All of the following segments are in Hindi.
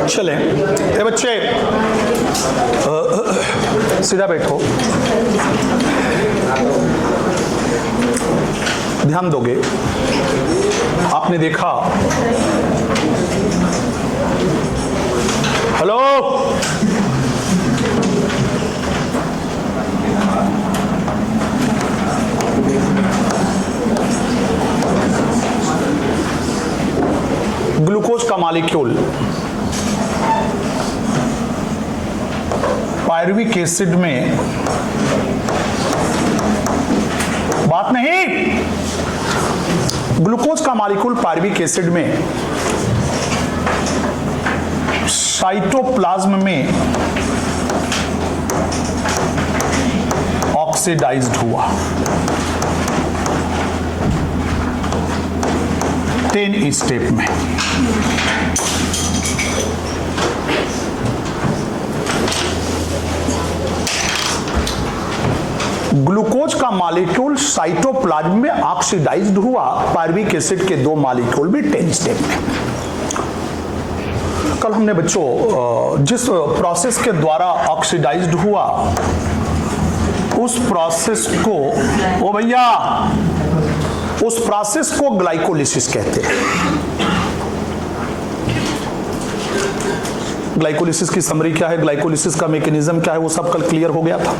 चलें। ए बच्चे सीधा बैठो, ध्यान दोगे। आपने देखा, हेलो, ग्लूकोज का मॉलिक्यूल पायरुविक एसिड में, बात नहीं, ग्लूकोज का मॉलिक्यूल पायरुविक एसिड में साइटोप्लाज्म में ऑक्सीडाइज्ड हुआ 10 स्टेप में। ग्लूकोज का मॉलिक्यूल साइटोप्लाज्म में ऑक्सीडाइज्ड हुआ, पायरुविक एसिड के 2 मॉलिक्यूल भी 10 स्टेप में। कल हमने बच्चों जिस प्रोसेस के द्वारा ऑक्सीडाइज्ड हुआ उस प्रोसेस को, ओ भैया, उस प्रोसेस को ग्लाइकोलिसिस कहते हैं। ग्लाइकोलिसिस की समरी क्या है, ग्लाइकोलिसिस का मैकेनिज्म क्या है, वो सब कल क्लियर हो गया था।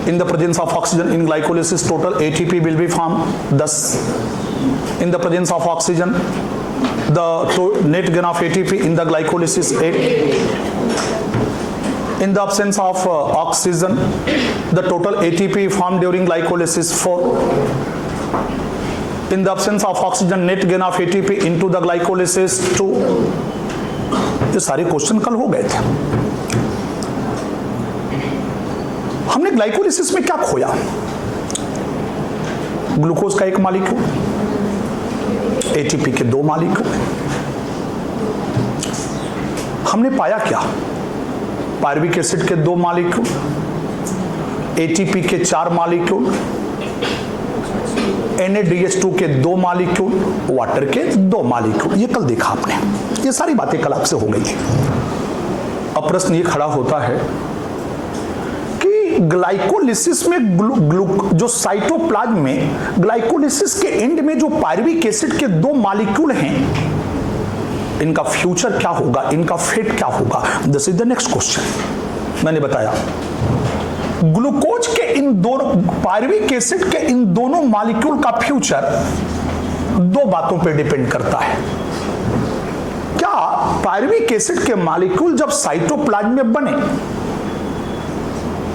In the presence of oxygen in glycolysis, total ATP will be formed 10. In the presence of oxygen, the net gain of ATP in the glycolysis 8. In the absence of oxygen, the total ATP formed during glycolysis 4. In the absence of oxygen, net gain of ATP into the glycolysis 2. ये सारे क्वेश्चन कल हो गए थे। हमने ग्लाइकोलिसिस में क्या खोया? ग्लूकोज का 1 मॉलिक्यूल, एटीपी के 2 मॉलिक्यूल। हमने पाया क्या? पायरुविक एसिड के 2 मॉलिक्यूल, एटीपी के 4 मॉलिक्यूल, NaDH2 के 2 मॉलिक्यूल, वाटर के 2 मॉलिक्यूल। ये कल देखा आपने, ये सारी बातें कल आपसे हो गई। अब प्रश्न ये खड़ा होता है, ग्लाइकोलिसिस में जो साइटोप्लाज्म में ग्लाइकोलिसिस के एंड में जो पायरुविक एसिड के 2 मॉलिक्यूल हैं, इनका फ्यूचर क्या होगा, इनका फेट क्या होगा? This is the next question. मैंने बताया ग्लूकोज के इन दोनों, पायरुविक एसिड के इन दोनों मॉलिक्यूल का फ्यूचर 2 बातों पर डिपेंड करता है। क्या पायरुविक एसिड के मॉलिक्यूल जब साइटोप्लाज्म में बने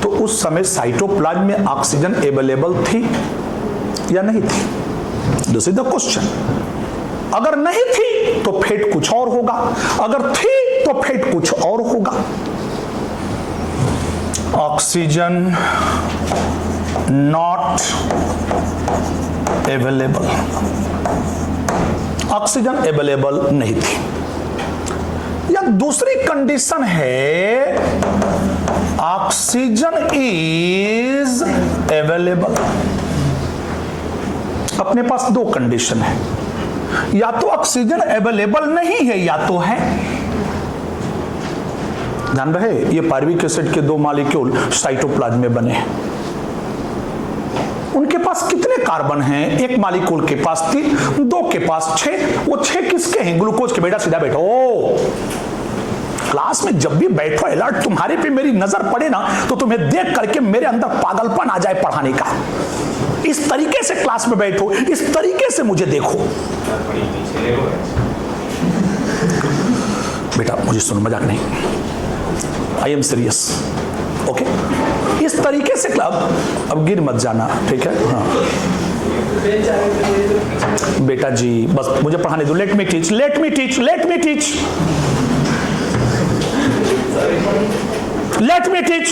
तो उस समय साइटोप्लाज्म में ऑक्सीजन अवेलेबल थी या नहीं थी? This is the question. अगर नहीं थी तो फेट कुछ और होगा, अगर थी तो फेट कुछ और होगा। Oxygen not available, oxygen available नहीं थी। या दूसरी कंडीशन है, ऑक्सीजन इज अवेलेबल। अपने पास 2 कंडीशन है, या तो ऑक्सीजन अवेलेबल नहीं है या तो है। ध्यान रहे, ये पायरुविक एसिड के 2 मॉलिक्यूल साइटोप्लाज्म में बने हैं। उनके पास कितने कार्बन हैं? 1 मॉलिक्यूल के पास 3, 2 के पास 6। वो 6 किसके हैं? ग्लूकोज के। बेटा सीधा बैठो, क्लास में जब भी बैठो अलर्ट, तुम्हारे पे मेरी नजर पड़े ना तो तुम्हें देख करके मेरे अंदर पागलपन आ जाए पढ़ाने का। इस तरीके से क्लास में बैठो, इस तरीके से मुझे देखो। बेटा मुझे सुनो, मजाक नहीं, आई एम सीरियस, ओके? इस तरीके से अब गिर मत जाना, ठीक है? हाँ बेटा जी, बस मुझे पढ़ाने दो। Let me teach, let me teach, let me teach, let me teach.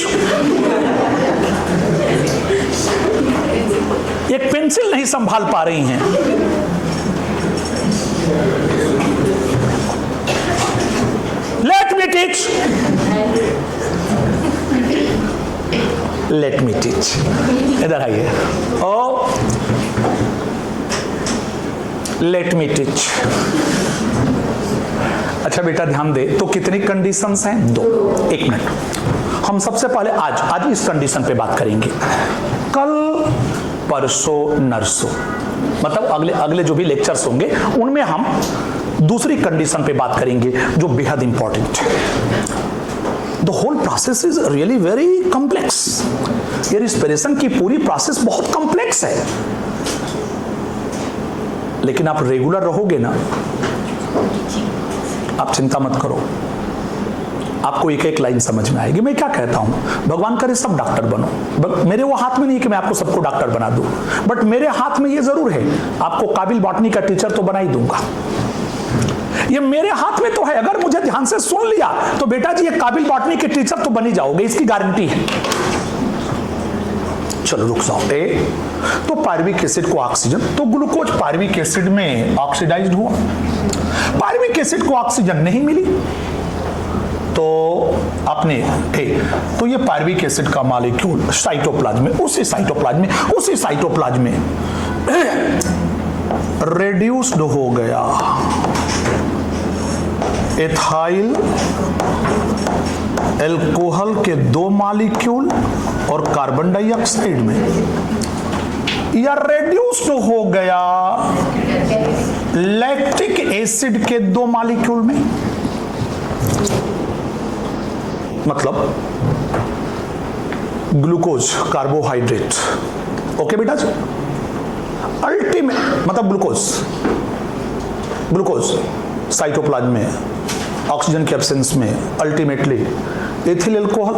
एक पेंसिल नहीं संभाल पा रही हैं। Let me teach, let me teach. इधर आइए। ओ लेट मी टीच। अच्छा बेटा ध्यान दे, तो कितनी कंडीशंस हैं? 2। 1 मिनट, हम सबसे पहले आज इस कंडीशन पे बात करेंगे, कल परसों नरसों, मतलब अगले जो भी लेक्चर्स होंगे उनमें हम दूसरी कंडीशन पे बात करेंगे जो बेहद इंपॉर्टेंट है। The whole process is really very complex. ये रिस्पिरेशन की पूरी प्रोसेस बहुत कॉम्प्लेक्स है, लेकिन आप रेगुलर रहोगे ना, आप चिंता मत करो, आपको एक एक लाइन समझ में आएगी। मैं क्या कहता हूं, भगवान करे सब डॉक्टर बनो, मेरे वो हाथ में नहीं कि मैं आपको सबको डॉक्टर बना दूं, बट मेरे हाथ में ये जरूर है, आपको काबिल बॉटनी का टीचर तो बना ही दूंगा। ये मेरे हाथ में तो है, अगर मुझे ध्यान से सुन लिया तो बेटा जी ये काबिल बॉटनी के टीचर तो बन ही जाओगे, इसकी गारंटी है। चलो रुक जाओ। तो पायरुविक एसिड को ऑक्सीजन, तो ग्लूकोज पायरुविक एसिड में ऑक्सीडाइज्ड हुआ, पायरुविक एसिड को ऑक्सीजन नहीं मिली तो आपने तो ये पायरुविक एसिड का मॉलिक्यूल साइटोप्लाज्म में, उसी साइटोप्लाज्म में रेड्यूस्ड हो गया एथाइल एल्कोहल के 2 मॉलिक्यूल और कार्बन डाइऑक्साइड में, या रेड्यूस्ड हो गया लैक्टिक एसिड के 2 मॉलिक्यूल में। मतलब ग्लूकोज कार्बोहाइड्रेट, ओके बेटा जी, अल्टीमेट मतलब ग्लूकोज साइटोप्लाज्म में ऑक्सीजन के एब्सेंस में अल्टीमेटली एथिल एल्कोहल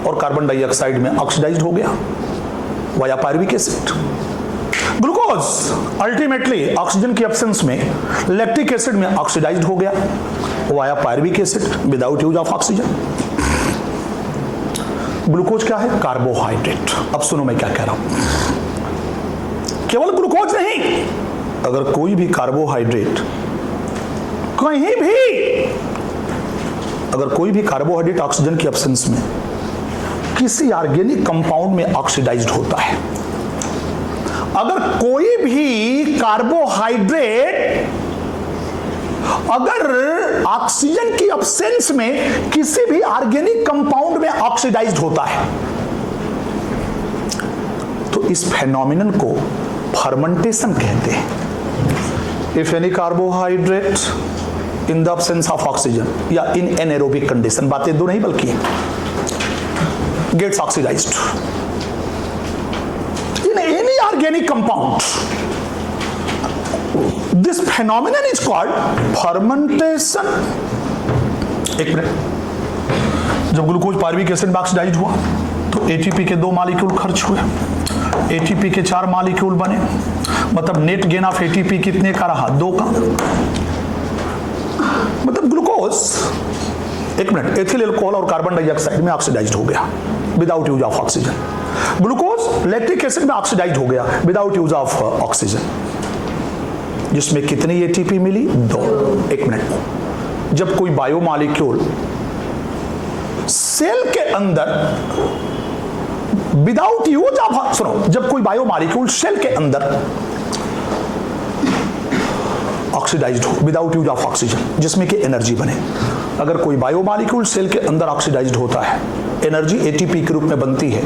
और कार्बन डाइऑक्साइड में ऑक्सीडाइज्ड हो गया via pyruvic acid. Glucose ultimately oxygen के एब्सेंस में लैक्टिक एसिड में ऑक्सीडाइज्ड हो गया via pyruvic acid without use of oxygen. Glucose क्या है? कार्बोहाइड्रेट। अब सुनो मैं क्या कह रहा हूं, केवल ग्लूकोज नहीं, अगर कोई भी कार्बोहाइड्रेट कहीं भी, अगर कोई भी कार्बोहाइड्रेट ऑक्सीजन के एब्सेंस में किसी ऑर्गेनिक कंपाउंड में ऑक्सीडाइज्ड होता है, अगर कोई भी कार्बोहाइड्रेट अगर ऑक्सीजन की एब्सेंस में किसी भी ऑर्गेनिक कंपाउंड में ऑक्सीडाइज्ड होता है तो इस फेनोमेनन को फर्मेंटेशन कहते हैं। If any carbohydrate in the absence of oxygen या इन एनारोबिक कंडीशन, बातें दो नहीं बल्कि gets oxidised in any organic compound, this phenomenon is called fermentation। एक मिनट, जब ग्लूकोज पायरुविक एसिड में ऑक्सीडाइज्ड हुआ तो एटीपी के 2 मॉलिक्यूल खर्च हुए, एटीपी के 4 मॉलिक्यूल बने, मतलब नेट गेन ऑफ एटीपी कितने का रहा? 2 का। मतलब ग्लूकोज, एक मिनट, एथिल एल्कोहल और कार्बन डाइऑक्साइड में ऑक्सीडाइज्ड हो गया without use of oxygen. Glucose lactic acid में ऑक्सीडाइज्ड हो गया विदाउट यूज ऑफ ऑक्सीजन, जिसमें कितनी एटीपी मिली? 2। एक मिनट, जब कोई बायोमॉलिक्यूल सेल के अंदर विदाउट यूज ऑफ, सुनो, जब कोई बायोमॉलिक्यूल सेल के अंदर ऑक्सीडाइज्ड हो विदाउट यूज ऑफ ऑक्सीजन, जिसमें कि एनर्जी बने, अगर कोई बायोमॉलिक्यूल सेल के अंदर ऑक्सीडाइज्ड होता है, एनर्जी एटीपी के रूप में बनती है,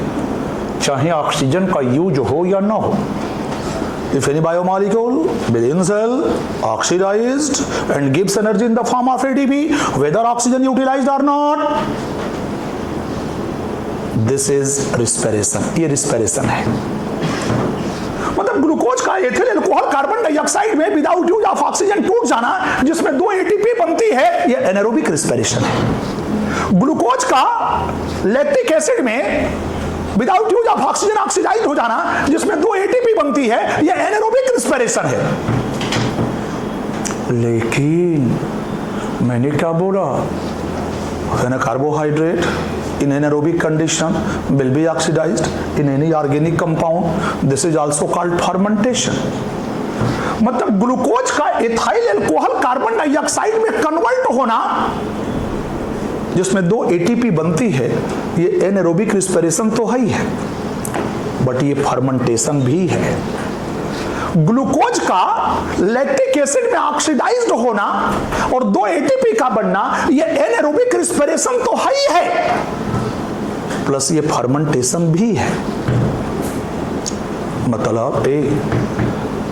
चाहे ऑक्सीजन का यूज हो या ना हो। If any biomolecule within cell oxidized and gives energy in the form of ATP, whether oxygen utilized or not, this is respiration। ये respiration है। मतलब ग्लूकोज का एथिल एल्कोहल कार्बन डाइऑक्साइड में विदाउट यूज ऑफ ऑक्सीजन टूट जाना, जिसमें 2 एटीपी बनती है, ये एनारोबिक रिस्पिरेशन है। ग्लूकोज का लैक्टिक एसिड में without use of oxygen oxidised हो जाना, जिसमें 2 एटीपी बनती है, यह एनारोबिक रिस्पिरेशन है। लेकिन मैंने क्या बोला? When a carbohydrate in anaerobic condition will be oxidized in any organic compound, this is also called fermentation। मतलब ग्लूकोज का एथाइल एल्कोहल कार्बन डाइऑक्साइड में कन्वर्ट होना, जिसमें 2 एटीपी बनती है, ये एनारोबिक रिस्पिरेशन तो है ही है, बट ये फर्मेंटेशन भी है। ग्लूकोज का लैक्टिक एसिड में ऑक्सीडाइज्ड होना और 2 एटीपी का बनना, ये एनारोबिक रिस्पिरेशन तो है ही है, प्लस ये फर्मेंटेशन भी है। मतलब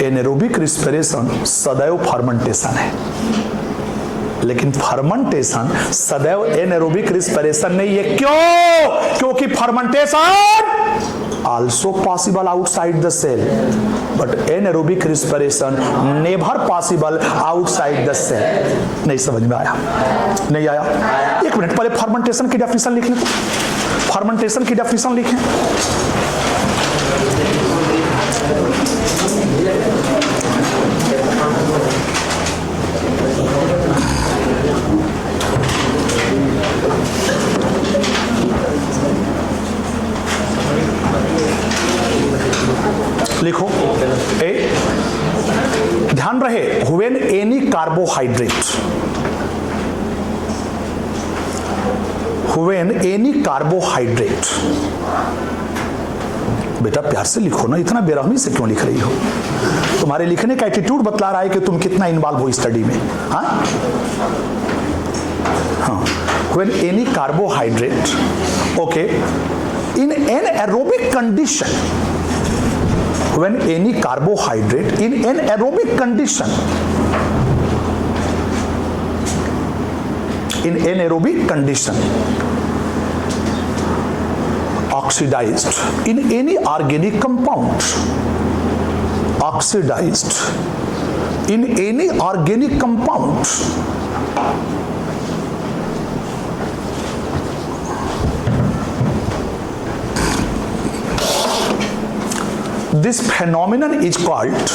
एनारोबिक रिस्पिरेशन सदैव फर्मेंटेशन है, लेकिन फर्मेंटेशन सदैव एनारोबिक रिस्पिरेशन नहीं है। क्यों? क्योंकि fermentation also possible outside the cell, but anaerobic respiration never possible outside the cell। नहीं समझ में आया? नहीं आया? एक मिनट, पहले फर्मेंटेशन की डेफिनेशन लिख लें। फर्मेंटेशन की डेफिनेशन लिखें। लिखो ए, ध्यान रहे, when any carbohydrate, when any carbohydrate, बेटा प्यार से लिखो ना, इतना बेरहमी से क्यों लिख रही हो? तुम्हारे लिखने का एटीट्यूड बतला रहा है कि तुम कितना इन्वॉल्व हो स्टडी में। हाँ, when any carbohydrate, okay, in an aerobic condition, when any carbohydrate in an aerobic condition, in anaerobic condition, oxidized in any organic compound, oxidized in any organic compound, this phenomenon is called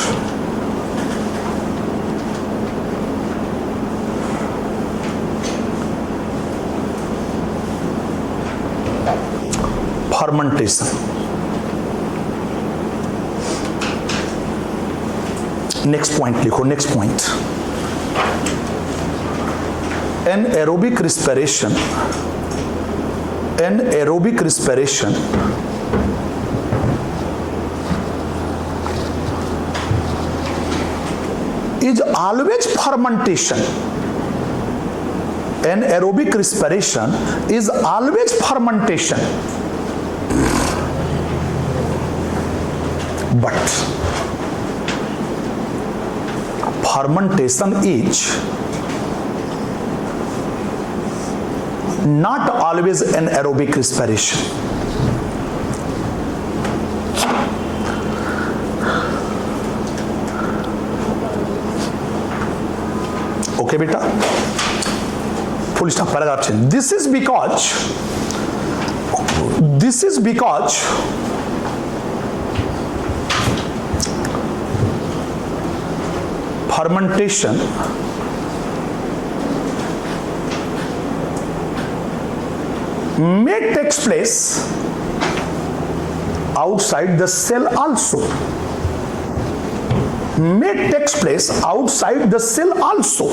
fermentation। Next point लिखो, next point, anaerobic respiration, anaerobic respiration is always fermentation। Anaerobic respiration is always fermentation, but fermentation is not always an aerobic respiration। Okay बेटा, full stop, paragraph change. This is because fermentation may takes place outside the cell also, may takes place outside the cell also,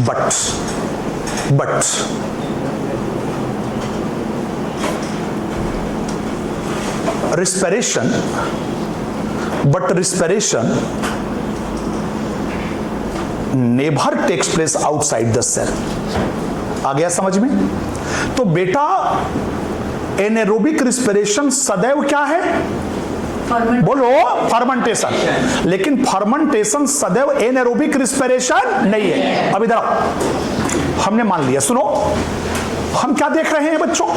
but respiration never takes place outside the cell। आ गया समझ में? तो बेटा एनारोबिक रिस्पिरेशन सदैव क्या है? बोलो, फर्मेंटेशन। लेकिन फर्मेंटेशन सदैव एनारोबिक रिस्पिरेशन नहीं है। अब इधर हमने मान लिया, सुनो, हम क्या देख रहे हैं बच्चों?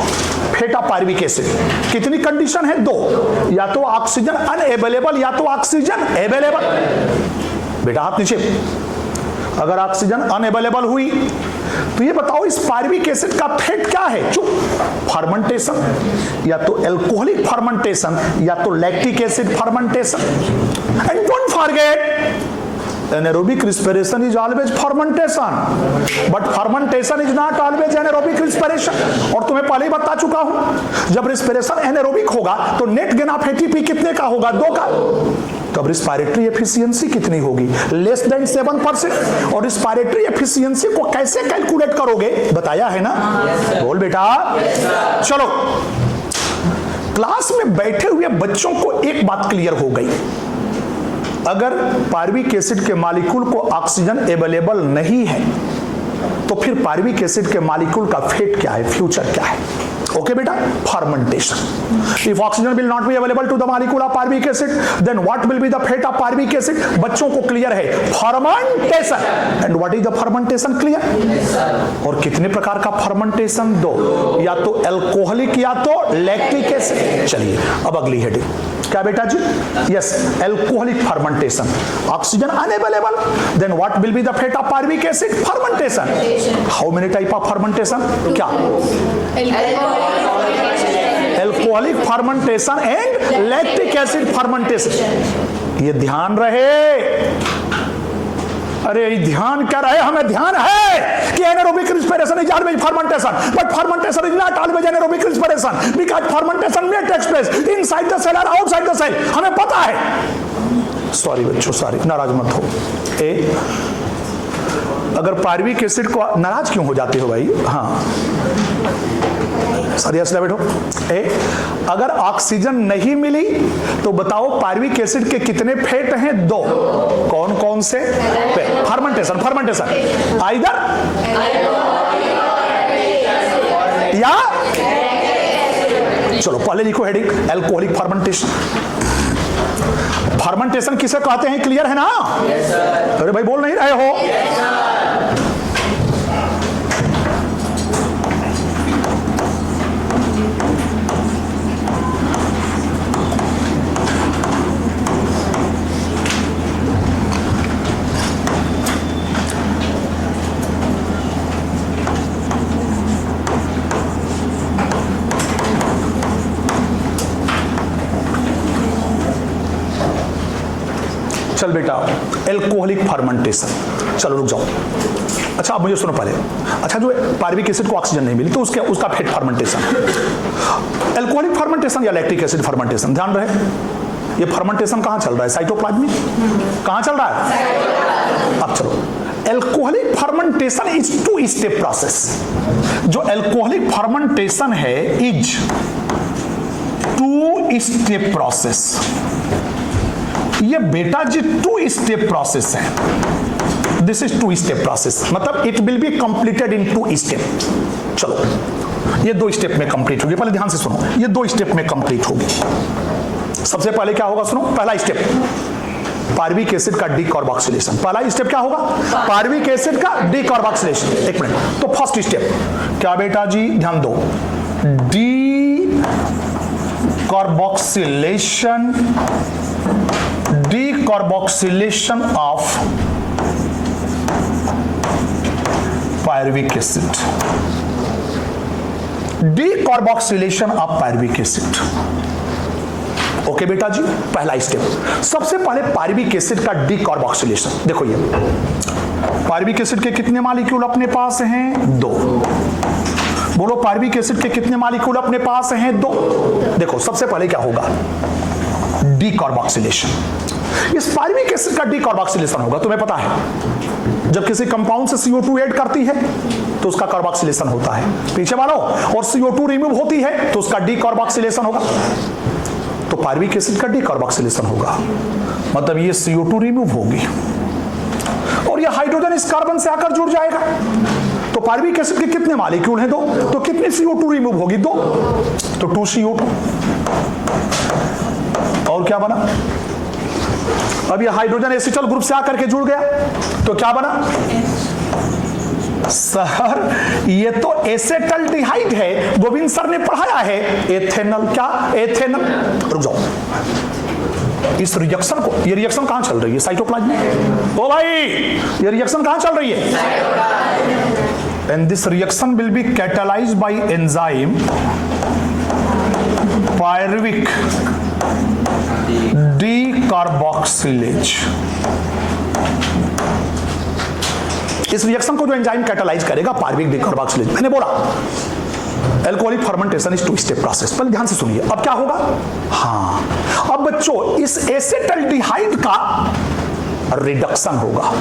फेटा पायरुविक एसिड, कितनी कंडीशन है? 2, या तो ऑक्सीजन अनअवेलेबल या तो ऑक्सीजन अवेलेबल। बेटा हाथ नीचे, अगर ऑक्सीजन अनअवेलेबल हुई तो ये बताओ इस पायरुविक एसिड का फेट क्या है? चुप, फर्मेंटेशन, या तो एल्कोहलिक फर्मेंटेशन या तो lactic acid fermentation. And don't forget, anaerobic respiration is always fermentation, but fermentation is not always anaerobic respiration। और तुम्हें पहले ही बता चुका हूं, जब रिस्पिरेशन एनारोबिक होगा तो नेट गेन ऑफ एटीपी कितने का होगा? 2 का। तब रिस्पायरेटरी एफिशिएंसी कितनी होगी? Less than 7%। और रिस्पायरेटरी एफिशिएंसी को कैसे कैलकुलेट करोगे? बताया है ना? बोल बेटा। चलो, क्लास में बैठे हुए बच्चों को एक बात क्लियर हो गई, अगर पायरुविक एसिड के मॉलिक्यूल को ऑक्सीजन अवेलेबल नहीं है तो फिर पायरुविक एसिड के मॉलिक्यूल का फेट क्या है, फ्यूचर क्या है? ओके बेटा, fermentation. If oxygen will not be available to the molecule of pyruvic acid, then what will be the fate of pyruvic acid? बच्चों को क्लियर है, fermentation. And what is the fermentation? Clear. और कितने प्रकार का फर्मेंटेशन? दो, या तो एल्कोहलिक या तो लैक्टिक एसिड। चलिए अब अगली हेडिंग क्या बेटा जी? Yes, alcoholic fermentation. Oxygen unavailable, then what will be the fate of pyruvic acid? Fermentation. How many type of fermentation? क्या? Alcoholic fermentation and lactic acid fermentation. ये ध्यान रहे। अरे ध्यान क्या रहे? हमें ध्यान है कि anaerobic respiration is always fermentation, but fermentation is not always anaerobic respiration because fermentation may take place inside the cell और आउटसाइड द सेल। हमें पता है। सॉरी बच्चों, सॉरी, नाराज मत हो। अगर पायरुविक एसिड को नाराज क्यों हो जाते हो भाई? हाँ सर, यस बैठो। अगर ऑक्सीजन नहीं मिली तो बताओ पायरुविक एसिड के कितने फेट हैं? दो। कौन कौन से? फर्मेंटेशन। फर्मेंटेशन आइदर या, चलो पहले लिखो हेडिंग, एल्कोहलिक फर्मेंटेशन। फर्मेंटेशन किसे कहते हैं? क्लियर है ना? अरे भाई बोल नहीं रहे हो। चल बेटा, एल्कोहलिक फर्मेंटेशन। चलो रुक जाओ। अच्छा अब मुझे सुनो पहले। अच्छा, जो पायरुविक एसिड को ऑक्सीजन नहीं मिली तो उसका फेट फर्मेंटेशन, एल्कोहलिक फर्मेंटेशन या लैक्टिक एसिड फर्मेंटेशन। ध्यान रहे, ये फर्मेंटेशन कहां चल रहा है? साइटोप्लाज्म में। कहां चल रहा है? अब चलो, alcoholic fermentation is two step process. जो एल्कोहलिक फर्मेंटेशन है इज टू स्टेप प्रोसेस। ये बेटा जी टू स्टेप प्रोसेस है। This is two step process, मतलब it will be completed in two step. चलो, ये दो स्टेप में कंप्लीट होगी। पहले ध्यान से सुनो, ये दो स्टेप में कंप्लीट होगी। सबसे पहले क्या होगा? सुनो, पहला स्टेप पायरुविक एसिड का डीकार्बोक्सिलेशन। पहला स्टेप क्या होगा? पायरुविक एसिड का डीकार्बोक्सिलेशन। एक मिनट, तो फर्स्ट स्टेप क्या बेटा जी? ध्यान दो, decarboxylation of pyruvic acid। decarboxylation of pyruvic acid। Okay बेटा जी, पहला स्टेप। सबसे पहले पायरुविक एसिड का डीकार्बोक्सिलेशन। देखो ये पायरुविक एसिड के कितने मॉलिक्यूल अपने पास हैं? दो। बोलो पायरुविक एसिड के कितने मॉलिक्यूल अपने पास हैं? दो। देखो सबसे पहले क्या होगा? डीकार्बोक्सिलेशन। इस पायरुविक एसिड का डीकार्बोक्सिलेशन होगा। तुम्हें पता है जब किसी कंपाउंड से CO2 ऐड करती है तो उसका कार्बोक्सिलेशन होता है, पीछे मानो, और CO2 रिमूव होती है तो उसका डीकार्बोक्सिलेशन होगा। तो पायरुविक एसिड का डीकार्बोक्सिलेशन होगा, मतलब ये CO2 रिमूव होगी और ये हाइड्रोजन इस कार्बन से आकर जुड़ जाएगा। तो पायरुविक एसिड के कितने मॉलिक्यूल हैं? दो। तो कितनी CO2 रिमूव होगी? दो। तो 2CO2। और क्या बना? अब ये हाइड्रोजन एसिटल ग्रुप से आकर के जुड़ गया तो क्या बना? सर ये तो एसेटल्डिहाइड है, गोविंद सर ने पढ़ाया है। एथेनल। क्या? एथेनल। रुक जाओ, इस रिएक्शन को, ये रिएक्शन कहां चल रही है? साइटोप्लाज्म में। ओ भाई, ये रिएक्शन कहां चल रही है? And this reaction will be catalysed by enzyme pyruvic decarboxylase. इस रिएक्शन को जो एंजाइम कैटालाइज करेगा पायरुविक डीकार्बोक्सिलेज। मैंने बोला alcoholic fermentation is two step process. पहले ध्यान से सुनिए, अब क्या होगा? हाँ, अब बच्चों इस एसेटल्डिहाइड का रिडक्शन होगा।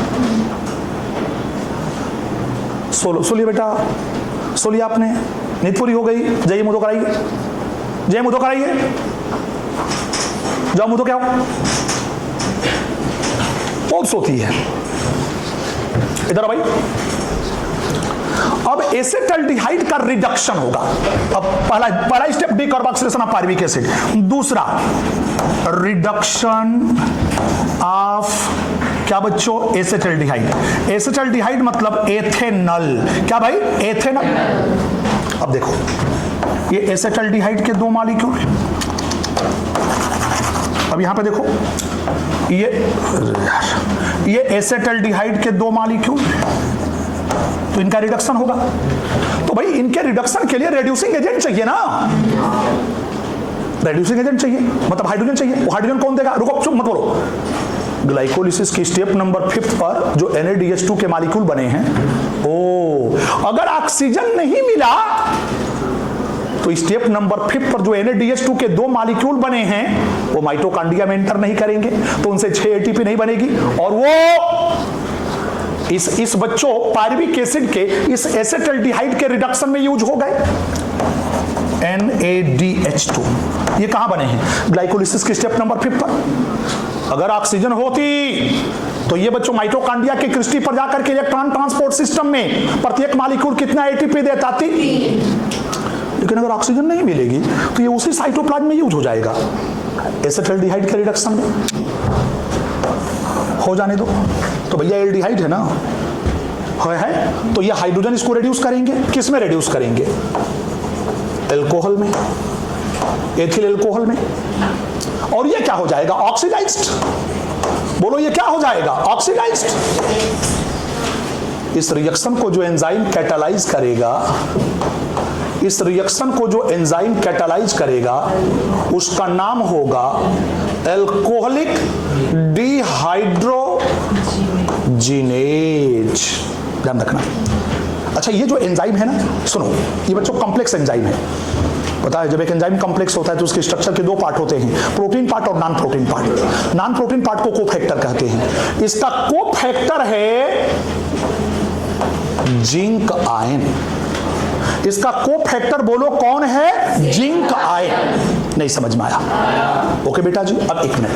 सुनिए बेटा, सुनिए, आपने नींद पूरी हो गई, जाइए मुझे कराइए। जय मुझो कराइए, जाओ मुझो क्या हो, बहुत होती है। इधर भाई, अब एसेटल्डिहाइड का रिडक्शन होगा। अब पहला step decarboxylation of pyruvic acid, दूसरा रिडक्शन ऑफ क्या बच्चों, एसेटल्डिहाइड। एसेटल्डिहाइड मतलब एथेनॉल, क्या भाई, एथेनॉल। अब देखो ये एसेटल्डिहाइड के दो मॉलिक्यूल, अब यहां पे देखो ये एसेटल्डिहाइड के दो मॉलिक्यूल, तो इनका रिडक्शन होगा। तो भाई इनके रिडक्शन के लिए रेड्यूसिंग एजेंट चाहिए ना, रेड्यूसिंग एजेंट चाहिए, मतलब हाइड्रोजन चाहिए। वो हाइड्रोजन कौन देगा, रुको चुप मत बोलो। ग्लाइकोलिसिस की स्टेप नंबर 5 पर जो NADH2 के मॉलिक्यूल बने हैं, अगर ऑक्सीजन नहीं मिला तो स्टेप नंबर 5 पर जो NADH2 के दो मॉलिक्यूल बने हैं वो माइटोकॉन्ड्रिया में एंटर नहीं करेंगे, तो उनसे 6 ATP नहीं बनेगी, और वो इस बच्चों पायरुविक एसिड के इस एसेटल्डिहाइड के रिडक्शन में यूज हो गए। NADH2 ये कहां बने हैं, ग्लाइकोलिसिस के स्टेप नंबर 5 पर। अगर ऑक्सीजन होती तो ये बच्चों माइटोकॉन्ड्रिया के क्रिस्टी पर जाकर के इलेक्ट्रॉन ट्रांसपोर्ट सिस्टम में प्रत्येक मॉलिक्यूल कितना ATP देता थी, लेकिन अगर ऑक्सीजन नहीं मिलेगी तो ये उसी साइटोप्लाज्म में यूज हो जाएगा, एसेटल्डिहाइड के रिडक्शन में हो जाने दो। तो भैया एल्डिहाइड है ना, है तो ये हाइड्रोजन इसको रिड्यूस करेंगे, किस में रिड्यूस करेंगे, एल्कोहल में, एथिल एल्कोहल में, और ये क्या हो जाएगा, ऑक्सीडाइज्ड। बोलो ये क्या हो जाएगा, ऑक्सीडाइज्ड। इस रिएक्शन को जो एंजाइम कैटालाइज करेगा, इस रिएक्शन को जो एंजाइम कैटालाइज करेगा उसका नाम होगा एल्कोहलिक डिहाइड्रोजिनेज। ध्यान रखना। अच्छा ये जो एंजाइम है ना, सुनो, ये बच्चों कॉम्प्लेक्स एंजाइम है। पता है जब एक एंजाइम कॉम्प्लेक्स होता है तो उसके स्ट्रक्चर के दो पार्ट होते हैं, प्रोटीन पार्ट और non protein part. Non protein part को कोफैक्टर कहते हैं। इसका कोफैक्टर है जिंक आयन। इसका कोफैक्टर बोलो कौन है, जिंक आयन। नहीं समझ में आया? ओके बेटा जी, अब एक मिनट।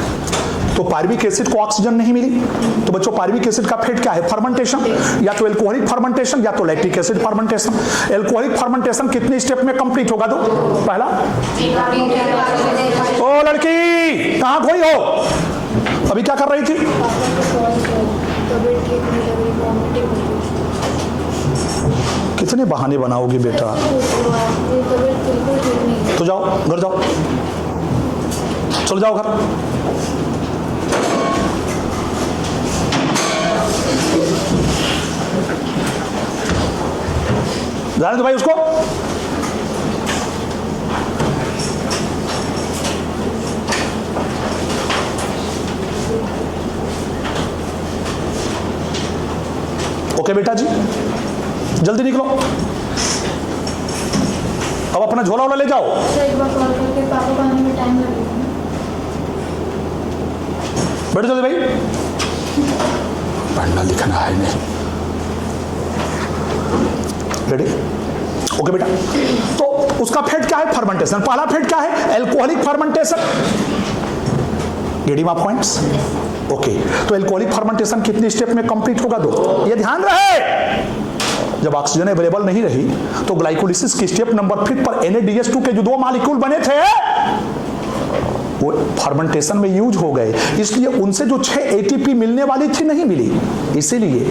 तो पायरुविक एसिड को ऑक्सीजन नहीं मिली तो बच्चों पायरुविक एसिड का फेट क्या है, फर्मेंटेशन, या तो एल्कोहलिक फर्मेंटेशन या तो lactic acid fermentation. Alcoholic fermentation कितने स्टेप में कंप्लीट होगा? तो पहला, ओ लड़की कहां खोई हो, अभी क्या कर रही थी? कितने बहाने बनाओगी बेटा, तो जाओ घर जाओ, चलो जाओ घर। जाने दो भाई उसको। ओके बेटा जी, जल्दी निकलो। अब अपना झोला वाला ले जाओ। एक बार कॉल करके पापा को आने में टाइम लगेगा। बैठो जल्दी भाई, पढ़ना लिखना है नहीं। रेडी? ओके बेटा, तो उसका फेट क्या है, फर्मेंटेशन। पहला फेट क्या है, alcoholic fermentation. Getting my points? Okay, तो एल्कोहलिक फर्मेंटेशन कितने स्टेप में कंप्लीट होगा? दो। ये ध्यान रहे, जब ऑक्सीजन अवेलेबल नहीं रही तो ग्लाइकोलिसिस की स्टेप नंबर 5 पर NADH2 के जो दो मॉलिक्यूल बने थे वो फर्मेंटेशन में यूज हो गए, इसलिए उनसे जो 6 ATP मिलने वाली थी नहीं मिली। इसीलिए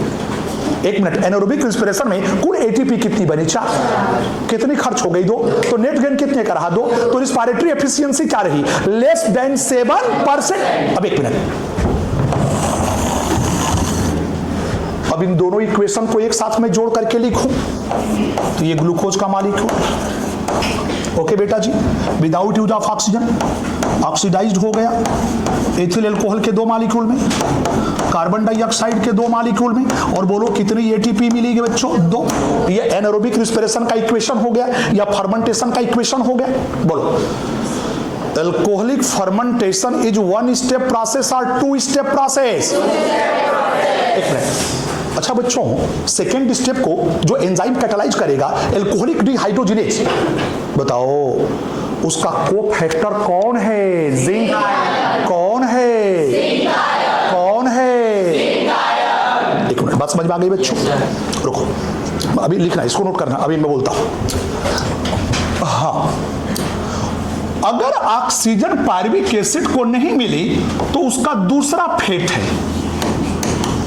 एक मिनट, एनारोबिक रेस्पिरेशन में कुल ATP कितनी बनी? 4। कितनी खर्च हो गई? 2। तो नेट गेन कितने का रहा? 2। तो रेस्पिरेटरी एफिशिएंसी क्या रही? Less than 7%। अब एक मिनट, अब इन दोनों इक्वेशन को एक साथ में जोड़ करके लिखूं तो ये ग्लूकोज का मॉलिक्यूल, ओके बेटा जी, without use of oxygen oxidised हो गया एथिल अल्कोहल के दो मॉलिक्यूल में, कार्बन डाइऑक्साइड के दो मॉलिक्यूल में, और बोलो कितनी ATP मिलेगी बच्चों? 2। ये एनारोबिक रेस्पिरेशन का इक्वेशन हो गया या फर्मेंटेशन का इक्वेशन हो गया? बोलो, alcoholic fermentation is 1 step process और 2 स्टेप प्रोसेस? एक मिनट। अच्छा बच्चों, सेकेंड स्टेप को जो एंजाइम कैटालाइज करेगा एल्कोहलिक डिहाइड्रोजिनेज, बताओ उसका कोफैक्टर कौन है? जिंक। कौन है? कौन है? एक मिनट, बात समझ में आ गई बच्चों? रुको, अभी लिखना, इसको नोट करना, अभी मैं बोलता हूं। हाँ, अगर ऑक्सीजन पायरुविक एसिड को नहीं मिली तो उसका दूसरा फेट है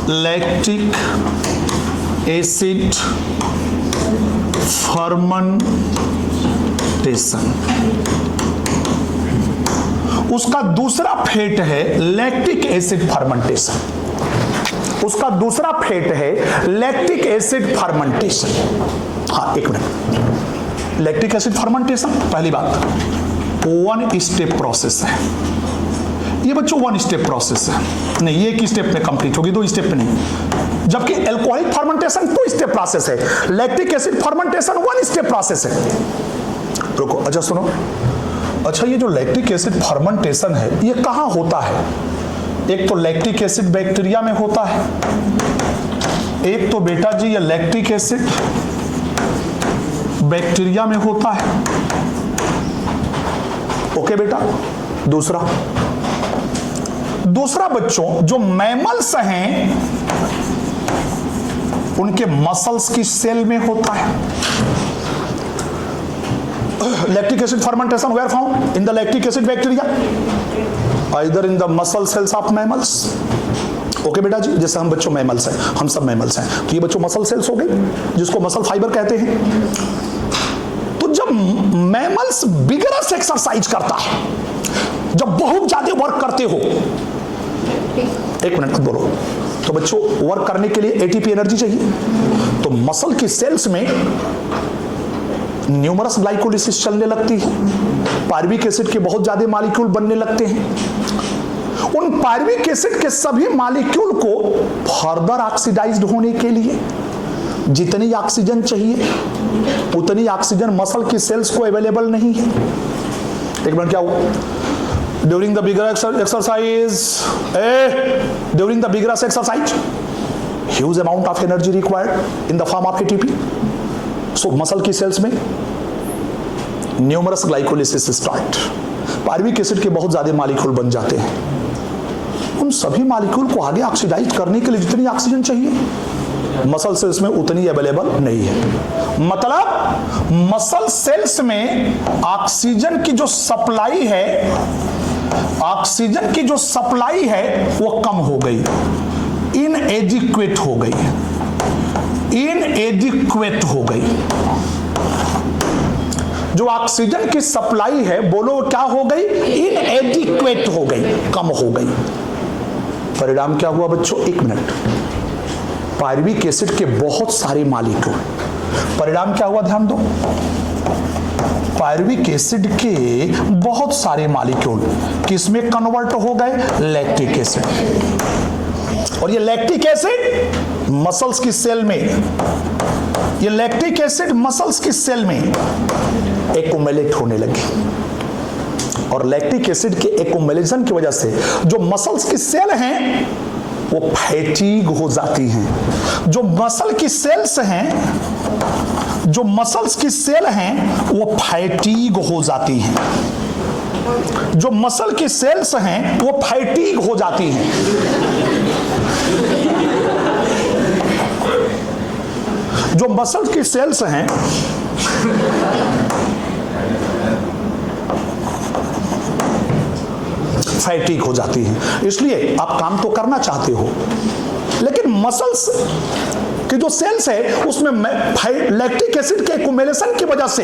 लैक्टिक एसिड फर्मेंटेशन। उसका दूसरा फेट है लैक्टिक एसिड फर्मेंटेशन। उसका दूसरा फेट है लैक्टिक एसिड फर्मेंटेशन। हाँ, एक मिनट, लैक्टिक एसिड फर्मेंटेशन पहली बात वन स्टेप प्रोसेस है। ये बच्चों वन स्टेप प्रोसेस है, नहीं ये एक स्टेप में कंप्लीट होगी, 2 स्टेप में नहीं। जबकि अल्कोहलिक फर्मेंटेशन 2 स्टेप प्रोसेस है, lactic acid fermentation 1 step process है। रुको, अच्छा सुनो, अच्छा ये जो लैक्टिक एसिड फर्मेंटेशन है ये कहां होता है? एक तो लैक्टिक एसिड बैक्टीरिया में होता है, एक तो बेटा जी ये लैक्टिक एसिड बैक्टीरिया में होता है। ओके बेटा, दूसरा बच्चों जो मैमल्स हैं उनके मसल्स की सेल में होता है। Lactic acid fermentation were found in the lactic acid bacteria, either in the muscle cells of mammals. Okay बेटा जी, जैसे हम बच्चों मैमल्स हैं, हम सब मैमल्स हैं, तो ये बच्चों मसल सेल्स हो गई जिसको मसल फाइबर कहते हैं। तो जब मैमल्स विगरस एक्सरसाइज करता है, जब बहुत ज्यादा वर्क करते हो, एक मिनट मत बोलो, तो बच्चों वर्क करने के लिए एटीपी एनर्जी चाहिए, तो मसल की सेल्स में न्यूमरस ग्लाइकोलिसिस चलने लगती है, पायरुविक एसिड के बहुत ज्यादा मॉलिक्यूल बनने लगते हैं। उन पायरुविक एसिड के सभी मॉलिक्यूल को फर्दर ऑक्सीडाइज्ड होने के लिए जितनी ऑक्सीजन चाहिए उतनी ऑक्सीजन मसल की सेल्स को अवेलेबल नहीं है। एक मिनट, क्या हुआ? During the vigorous exercise, huge amount of energy required in the form of ATP. So muscle की सेल्स में numerous glycolysis start, pyruvic acid के बहुत ज्यादा मॉलिक्यूल बन जाते हैं। उन सभी मॉलिक्यूल को आगे ऑक्सीडाइज करने के लिए जितनी ऑक्सीजन चाहिए मसल सेल्स में उतनी अवेलेबल नहीं है। मतलब मसल सेल्स में ऑक्सीजन की जो सप्लाई है, ऑक्सीजन की जो सप्लाई है वो कम हो गई, इनएडिक्वेट हो गई, इनएडिक्वेट हो गई। जो ऑक्सीजन की सप्लाई है बोलो क्या हो गई? इनएडिक्वेट हो गई, कम हो गई। परिणाम क्या हुआ बच्चों? एक मिनट, पायरुविक एसिड के बहुत सारे मॉलिक्यूल, परिणाम क्या हुआ ध्यान दो, पायरुविक एसिड के बहुत सारे मॉलिक्यूल किसमें कन्वर्ट हो गए? Lactic acid. और ये लैक्टिक एसिड मसल्स की सेल में, ये लैक्टिक एसिड मसल्स की सेल में एक्युमुलेट होने लगी, और लैक्टिक एसिड के एक्युमुलेशन की वजह से जो मसल्स की सेल हैं वो फैटीग हो जाती हैं। जो मसल की सेल्स हैं, जो मसल्स की सेल हैं वो फैटीग हो जाती हैं, जो मसल की सेल्स हैं वो फैटीग हो जाती हैं। जो मसल की सेल्स हैं फैटीग हो जाती है। इसलिए आप काम तो करना चाहते हो लेकिन मसल्स की जो सेल्स है उसमें लैक्टिक एसिड के एक्युमुलेशन की वजह से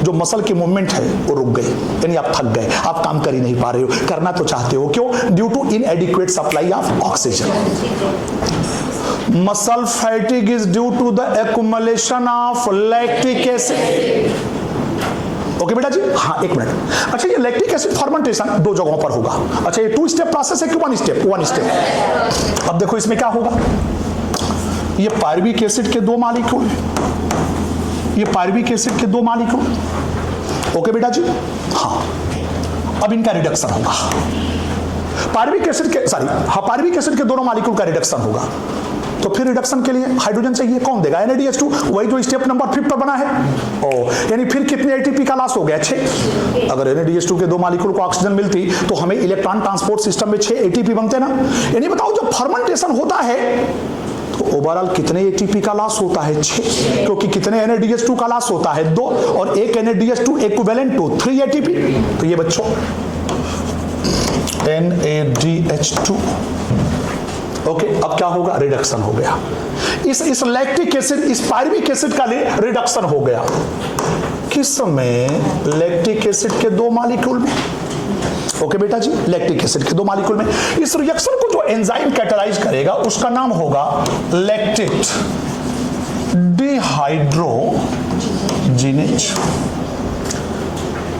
जो मसल की मूवमेंट है वो रुक गई, यानी आप थक गए, आप काम कर ही नहीं पा रहे हो, करना तो चाहते हो, क्यों? Due to inadequate supply of oxygen. Muscle fatigue is due to the accumulation of lactic acid. Okay बेटा जी, हाँ एक मिनट। अच्छा, ये लैक्टिक एसिड फर्मेंटेशन 2 जगहों पर होगा। अच्छा, ये 2 स्टेप प्रोसेस है कि 1 स्टेप? 1 स्टेप। अब देखो इसमें क्या होगा, ये पायरुविक एसिड के 2 मॉलिक्यूल हैं, ये पायरुविक एसिड के 2 मॉलिक्यूल। ओके बेटा जी, हाँ। अब इनका रिडक्शन होगा, पायरुविक एसिड के पायरुविक एसिड के दोनों मॉलिक्यूल का रिडक्शन होगा। तो तो फिर रिडक्शन के लिए हाइड्रोजन चाहिए, कौन देगा? NADH2, वही जो स्टेप नंबर 5 पर बना है। ओ यानी फिर कितने ATP का लॉस हो गया? 6। अगर NADH2 के 2 मॉलिक्यूल को ऑक्सीजन मिलती तो हमें इलेक्ट्रॉन ट्रांसपोर्ट सिस्टम में 6 ATP बनते ना। यानी बताओ जब फर्मेंटेशन होता है तो ओवरऑल कितने ATP का लॉस होता है? 6, क्योंकि कितने NADH2 का लॉस होता है? 2, और एक NADH2 इक्विवेलेंट टू 3 ATP। तो ये बच्चों NADH2। ओके, अब क्या होगा? रिडक्शन हो गया। इस लैक्टिक एसिड, इस पायरुविक एसिड का रिडक्शन हो गया। किस में? लैक्टिक एसिड के 2 मॉलिक्यूल में। ओके बेटा जी, लैक्टिक एसिड के 2 मॉलिक्यूल में। इस रिएक्शन को जो एंजाइम कैटालाइज करेगा उसका नाम होगा लैक्टेट डिहाइड्रोजिनेज।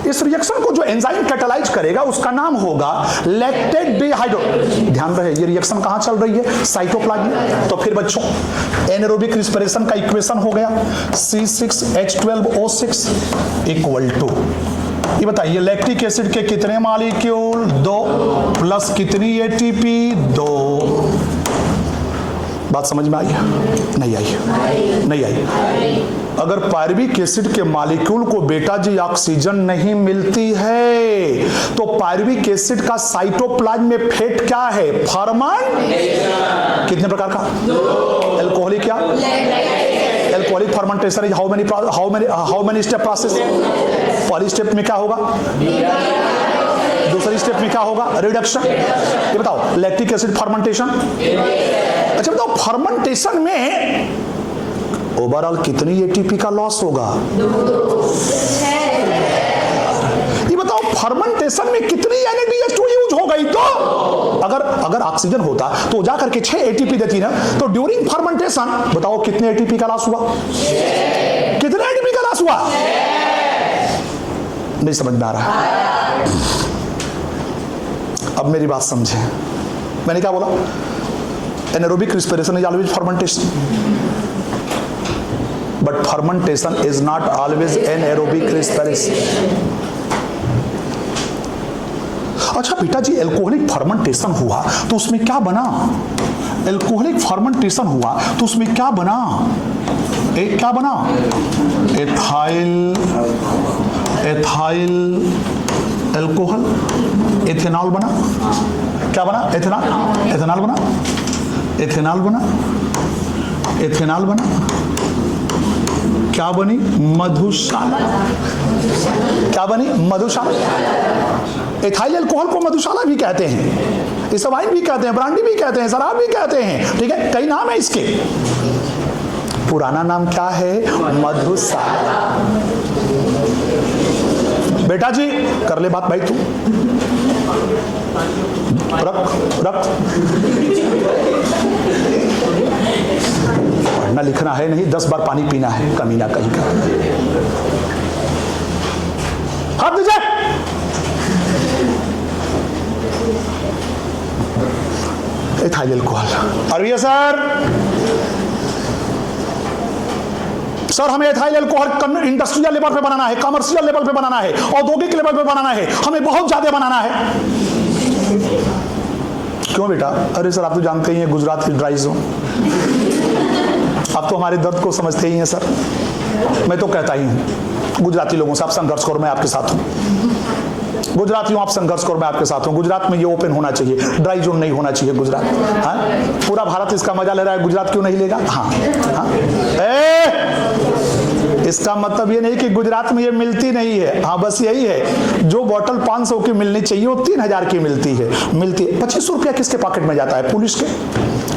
इस रिएक्शन को जो एंजाइम कैटालाइज करेगा उसका नाम होगा लैक्टेट डिहाइड्रो। ध्यान रहे ये रिएक्शन कहां चल रही है? साइटोप्लाज्म में। तो फिर बच्चों एनारोबिक रिस्पिरेशन का इक्वेशन हो गया C6H12O6 इक्वल टू, ये बताइए लैक्टिक एसिड के कितने मॉलिक्यूल? 2 प्लस कितनी ATP? 2। बात समझ में आई? नहीं आई? नहीं आई। अगर पायरुविक एसिड के मॉलिक्यूल को बेटा जी ऑक्सीजन नहीं मिलती है तो पायरुविक एसिड का साइटोप्लाज्म में फेट क्या है? फर्मेंटेशन। कितने प्रकार का? 2। एल्कोहलिक क्या? Alcoholic fermentation is how many step process? पहली स्टेप में क्या होगा? दूसरी स्टेप में क्या होगा? रिडक्शन। ये बताओ लैक्टिक एसिड फर्मेंटेशन। अच्छा बताओ फर्मेंटेशन में ओवरऑल कितनी ATP का लॉस होगा? 2। ये बताओ फर्मेंटेशन में कितनी NADH2 यूज हो गई? तो अगर ऑक्सीजन होता तो जाकर के 6 ATP देती ना। तो ड्यूरिंग फर्मेंटेशन बताओ कितने ATP का लॉस हुआ? कितने ATP का लॉस हुआ? नहीं समझ में आ रहा। अब मेरी बात समझे, मैंने क्या बोला? Anaerobic respiration is always fermentation, but fermentation is not always anaerobic respiration. अच्छा बेटा जी एल्कोहलिक फर्मेंटेशन हुआ तो उसमें क्या बना? एल्कोहलिक फर्मेंटेशन हुआ तो उसमें क्या बना? क्या बना? एथाइल एल्कोहल, एथेनॉल बना। क्या बना? एथेनॉल बना। एथेनॉल बना। क्या बनी? मधुशाला। क्या बनी? मधुशाला। एथाइल अल्कोहल को मधुशाला भी कहते हैं, इसे वाइन भी कहते हैं, ब्रांडी भी कहते हैं, शराब भी कहते हैं। ठीक है, कई नाम है इसके। पुराना नाम क्या है? मधुशाला। बेटा जी कर ले बात भाई, तू रख। पढ़ना लिखना है नहीं, 10 बार पानी पीना है, कमीना कहीं का। हाथ दीजिए। Ethyl alcohol. अरे सर हमें एथाइल अल्कोहल इंडस्ट्रियल लेवल पे बनाना है, कमर्शियल लेवल पे बनाना है, औद्योगिक लेवल पे बनाना है, हमें बहुत ज्यादा बनाना है। क्यों बेटा? अरे सर आप तो जानते ही हैं गुजरात की ड्राई जोन, आप तो हमारे दर्द को समझते ही हैं सर। मैं तो कहता ही हूँ गुजराती लोगों से आप संघर्ष करो, मैं आपके साथ हूँ। गुजरातियों आप संघर्ष करो, मैं आपके साथ हूँ। गुजरात में ये ओपन होना चाहिए, ड्राई जोन नहीं होना चाहिए गुजरात। हाँ, पूरा भारत इसका मजा ले रहा है, गुजरात क्यों नहीं लेगा? हाँ, हाँ। इसका मतलब ये नहीं कि गुजरात में ये मिलती नहीं है। हाँ, बस यही है, जो बोतल 500 की मिलनी चाहिए वो 3000 की मिलती है। 25 रुपया किसके पॉकेट में जाता है? पुलिस के।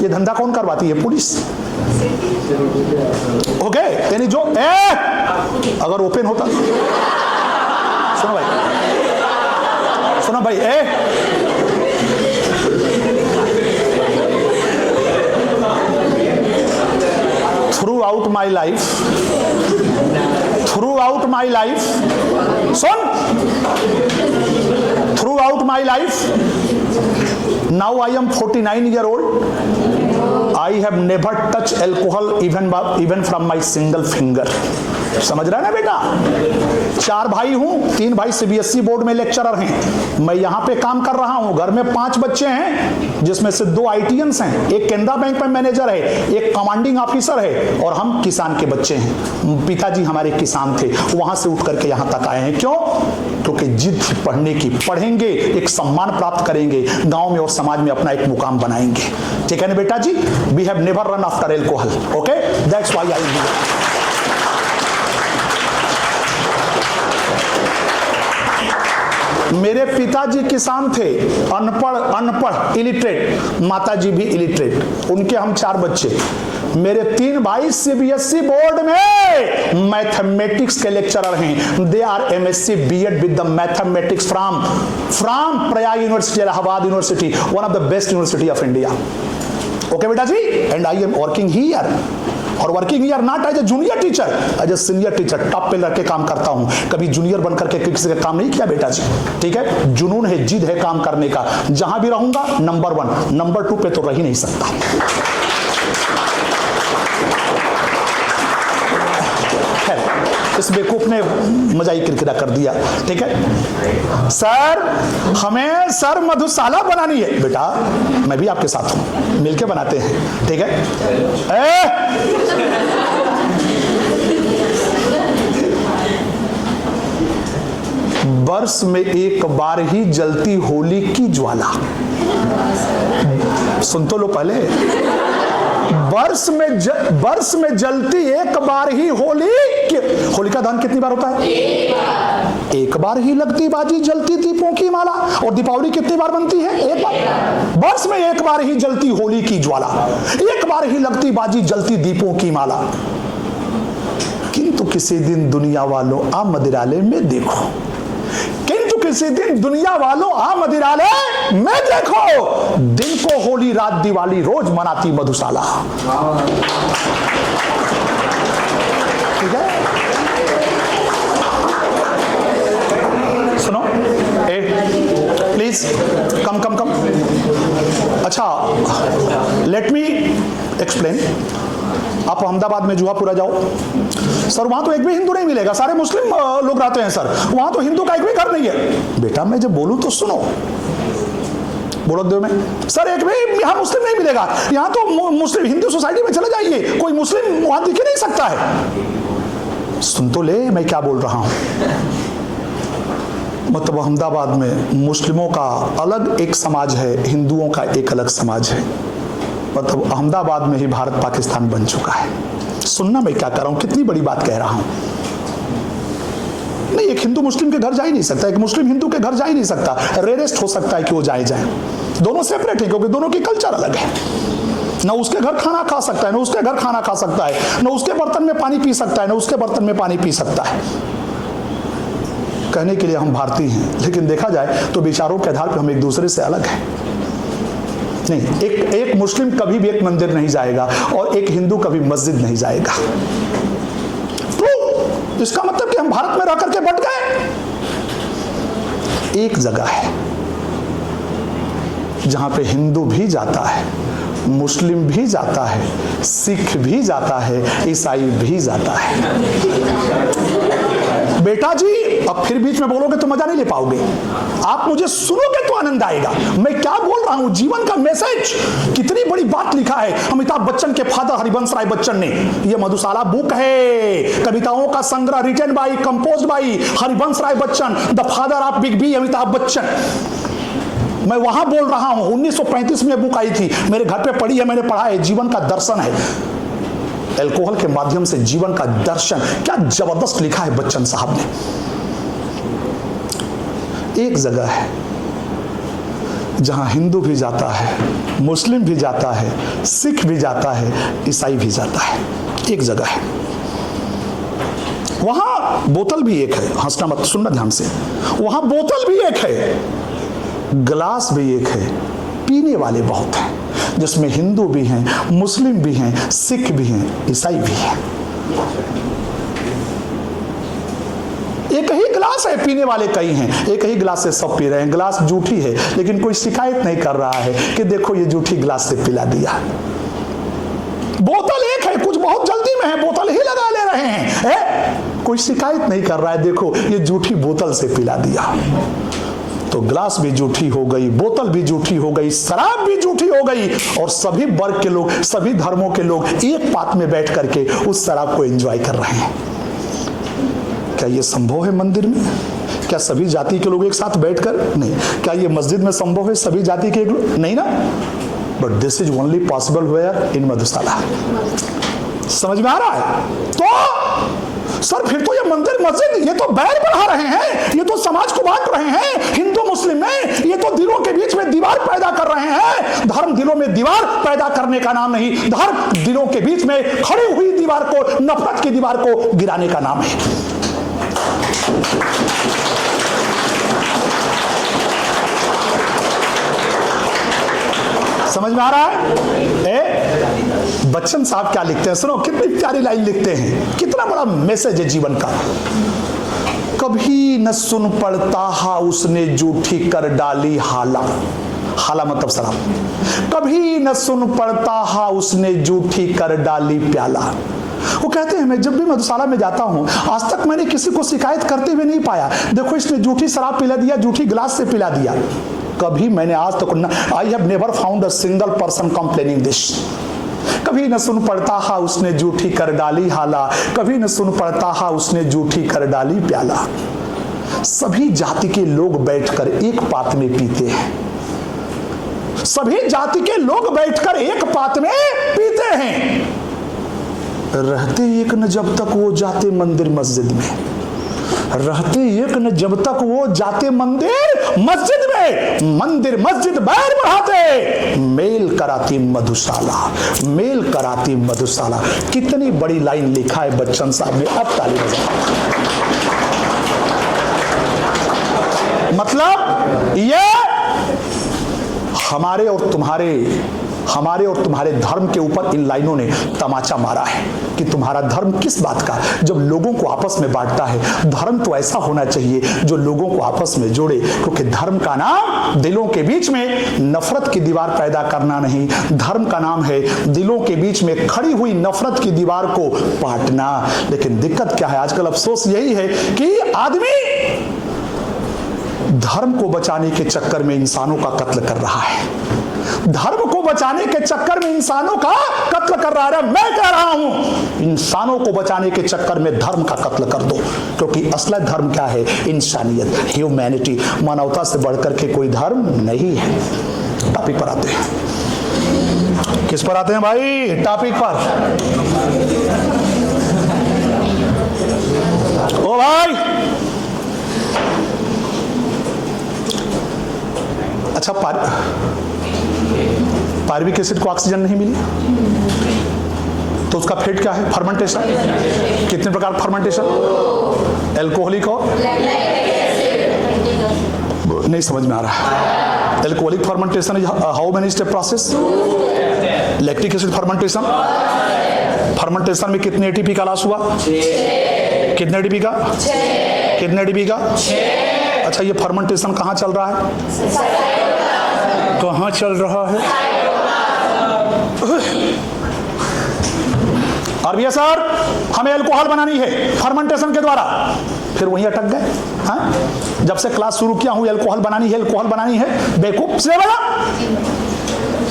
ये धंधा कौन करवाती है? पुलिस। ओके, यानी जो अगर ओपन होता, सुनो भाई, through out my life, soon, through out my life, now I am 49 year old, I have never touch alcohol even from my single finger. समझ रहा है ना बेटा? 4 भाई हूं, 3 भाई सीबीएसई बोर्ड में लेक्चरर हैं, मैं यहां पे काम कर रहा हूं। घर में 5 बच्चे हैं जिसमें से 2 आईटीएंस हैं, एक केनरा बैंक में मैनेजर है, एक कमांडिंग ऑफिसर है, और हम किसान के बच्चे हैं। पिताजी हमारे किसान थे, वहां से उठ करके यहां तक आए हैं। क्यों? क्योंकि जिद पढ़ने की, पढ़ेंगे, एक सम्मान प्राप्त करेंगे, गांव में और समाज में अपना एक मुकाम बनाएंगे। ठीक है ना बेटा जी? We have never run after alcohol, okay, that's why I am. मेरे पिताजी किसान थे, अनपढ़ इलिटरेट, माताजी भी इलिटरेट, उनके हम 4 बच्चे। मेरे 3 भाई सीबीएसई बोर्ड में मैथमेटिक्स के लेक्चरर हैं। They are MSc BEd with the mathematics from Prayag university, Allahabad university, one of the best university of India. Okay बेटा जी? And I am working here, और working year not as a junior teacher, as a senior teacher, top पे लड़के काम करता हूं। कभी जूनियर बनकर के किसी का काम नहीं किया बेटा जी। ठीक है? जुनून है, जिद है काम करने का। जहां भी रहूंगा नंबर 1, नंबर 2 पे तो रह ही नहीं सकता। इस बेवकूफ ने मजा ही किरकिरा कर दिया। ठीक है सर, हमें सर मधुशाला बनानी है। बेटा मैं भी आपके साथ हूं, मिलके बनाते हैं। ठीक है? वर्ष में एक बार ही जलती होली की ज्वाला। सुन तो लो पहले। वर्ष में जलती एक बार ही होली का दहन कितनी बार होता है? एक बार ही लगती बाजी, जलती दीपों की माला। और दीपावली कितनी बार बनती है? एक बार। वर्ष में एक बार ही जलती होली की ज्वाला, एक बार ही लगती बाजी, जलती दीपों की माला। किंतु किसी दिन दुनिया वालों आ मदिरालय में देखो, किंतु किसी दिन दुनिया वालों आ मदिरालय में देखो, दिन को होली रात दिवाली रोज मनाती मधुशाला। ठीक है? सुनो, प्लीज कम। अच्छा, लेट मी एक्सप्लेन। आप अहमदाबाद में जुहापुरा जाओ सर, वहां तो एक भी हिंदू नहीं मिलेगा, सारे मुस्लिम लोग रहते हैं सर, वहां तो हिंदू का एक भी घर नहीं है। बेटा मैं जब बोलूं तो सुनो, बोलो दो में सर, एक भी यहां मुस्लिम नहीं मिलेगा, यहां तो मुस्लिम, हिंदू सोसाइटी में चले जाइए, कोई मुस्लिम वहां दिख ही नहीं सकता है। सुन तो ले मैं क्या बोल रहा हूं। मतलब अहमदाबाद में मुस्लिमों का अलग एक समाज है, हिंदुओं का एक अलग समाज है। मतलब अहमदाबाद में ही भारत पाकिस्तान बन चुका है। सुनना मैं क्या कर रहा हूं, कितनी बड़ी बात कह रहा हूं। नहीं, एक हिंदू मुस्लिम के घर जा ही नहीं सकता, एक मुस्लिम हिंदू के घर जा ही नहीं सकता। रेयरेस्ट हो सकता है कि वो जाए, दोनों सेपरेट है क्योंकि दोनों की कल्चर अलग है। ना उसके घर खाना खा सकता है, ना उसके घर खाना खा सकता है, ना उसके बर्तन में पानी पी सकता है, ना उसके बर्तन में पानी पी सकता है। कहने के लिए हम भारतीय हैं, लेकिन देखा जाए तो विचारों के आधार पर हम एक दूसरे से अलग हैं। नहीं, एक मुस्लिम कभी भी एक मंदिर नहीं जाएगा और एक हिंदू कभी मस्जिद नहीं जाएगा। तो इसका मतलब कि हम भारत में रह करके बट गए। एक जगह है जहां पे हिंदू भी जाता है, मुस्लिम भी जाता है, सिख भी जाता है, ईसाई भी जाता है। बेटा जी अब फिर बीच में बोलोगे तो मजा नहीं ले पाओगे, आप मुझे सुनोगे तो आनंद आएगा। मैं क्या बोल रहा हूं, जीवन का मैसेज। कितनी बड़ी बात लिखा है अमिताभ बच्चन के फादर हरिवंश राय बच्चन ने। यह मधुशाला बुक है, कविताओं का संग्रह, written by, composed by Harivansh Rai Bachchan, the father of big B Amitabh Bachchan. मैं वहां बोल रहा हूं, 1935 में बुक आई थी, मेरे घर पे पढ़ी है, मैंने पढ़ा है। जीवन का दर्शन है, अल्कोहल के माध्यम से जीवन का दर्शन। क्या जबरदस्त लिखा है बच्चन साहब ने। एक जगह है जहां हिंदू भी जाता है, मुस्लिम भी जाता है, सिख भी जाता है, ईसाई भी जाता है। एक जगह है, वहां बोतल भी एक है। हंसना मत, सुनना ध्यान से। वहां बोतल भी एक है, गिलास भी एक है, पीने वाले बहुत हैं, जिसमें हिंदू भी हैं, मुस्लिम भी हैं, सिख भी हैं, ईसाई भी हैं। एक ही गिलास है, पीने वाले कई हैं, एक ही गिलास से सब पी रहे हैं। गिलास जूठी है, लेकिन कोई शिकायत नहीं कर रहा है कि देखो ये जूठी गिलास से पिला दिया। बोतल एक है, कुछ बहुत जल्दी में है, बोतल ही लगा ले रहे हैं। कोई शिकायत नहीं कर रहा है, देखो ये झूठी बोतल से पिला दिया, तो ग्लास भी झूठी हो गई, बोतल भी झूठी हो गई, शराब भी झूठी हो गई, और सभी वर्ग के लोग, सभी धर्मों के लोग एक पात में बैठ करके उस शराब को एंजॉय कर रहे हैं। क्या ये संभव है मंदिर में? क्या सभी जाति के लोग एक साथ बैठकर? नहीं। क्या ये मस्जिद में संभव है सभी जाति के लोग? नहीं ना। But this is only possible where? In Madhushala. समझ में आ रहा है? तो सर फिर तो ये मंदिर मस्जिद ये तो बैर बढ़ा रहे हैं, ये तो समाज को बांट रहे हैं हिंदू मुस्लिम में, ये तो दिलों के बीच में दीवार पैदा कर रहे हैं। धर्म दिलों में दीवार पैदा करने का नाम नहीं, धर्म दिलों के बीच में खड़ी हुई दीवार को, नफरत की दीवार को गिराने का नाम है। समझ में आ रहा है? बच्चन साहब क्या लिखते हैं, सुनो कितनी प्यारी लाइन लिखते हैं, कितना बड़ा मैसेज है जीवन का। कभी न सुन पड़ता हा उसने जूठी कर डाली हाला, हाला मतलब शराब। कभी न सुन पड़ता हा उसने जूठी कर डाली प्याला। वो कहते हैं मैं जब भी मधुशाला में जाता हूं आज तक मैंने किसी को शिकायत करते हुए नहीं पाया, देखो इसने जूठी शराब पिला दिया, जूठी गिलास से पिला दिया। कभी मैंने आज तक I have never found a single person complaining this. कभी न सुन पड़ता हा उसने जूठी कर डाली हाला, कभी न सुन पड़ता हा उसने जूठी कर डाली प्याला। सभी जाति के लोग बैठकर एक पात में पीते हैं, सभी जाति के लोग बैठकर एक पात में पीते हैं। रहते एक न जब तक वो जाते मंदिर मस्जिद में, रहते एक न जब तक वो जाते मंदिर मस्जिद में, मंदिर मस्जिद बैर बढ़ाते, मेल कराती मधुशाला, मेल कराती मधुशाला। कितनी बड़ी लाइन लिखा है बच्चन साहब ने, अब ताली बजाओ। मतलब ये हमारे और तुम्हारे धर्म के ऊपर इन लाइनों ने तमाचा मारा है कि तुम्हारा धर्म किस बात का, जब लोगों को आपस में बांटता है। धर्म तो ऐसा होना चाहिए जो लोगों को आपस में जोड़े, क्योंकि धर्म का नाम दिलों के बीच में नफरत की दीवार पैदा करना नहीं, धर्म का नाम है दिलों के बीच में खड़ी हुई नफरत की दीवार को पाटना। लेकिन दिक्कत क्या है आजकल, अफसोस यही है कि आदमी धर्म को बचाने के चक्कर में इंसानों का कत्ल कर रहा है, धर्म को बचाने के चक्कर में इंसानों का कत्ल कर रहा है। मैं कह रहा हूं इंसानों को बचाने के चक्कर में धर्म का कत्ल कर दो, क्योंकि असली धर्म क्या है? इंसानियत, ह्यूमैनिटी, मानवता से बढ़कर के कोई धर्म नहीं है। टॉपिक पर आते हैं, किस पर आते हैं भाई? टॉपिक पर। ओ भाई अच्छा, पायरुविक एसिड को ऑक्सीजन नहीं मिली तो उसका फेट क्या है? फर्मेंटेशन। कितने प्रकार फर्मेंटेशन? एल्कोहलिक और नहीं समझ में आ रहा है। Alcoholic fermentation is how many step process? Lactic acid fermentation, fermentation में कितने एटीपी का लॉस हुआ? कितने एटीपी का? कितने एटीपी का? अच्छा, ये फर्मेंटेशन कहाँ चल रहा है? कहाँ चल रहा है? और भी सर हमें अल्कोहल बनानी है फर्मेंटेशन के द्वारा, फिर वहीं अटक गए। हाँ, जब से क्लास शुरू किया हूं अल्कोहल बनानी है, अल्कोहल बनानी है, बेवकूफ से बना।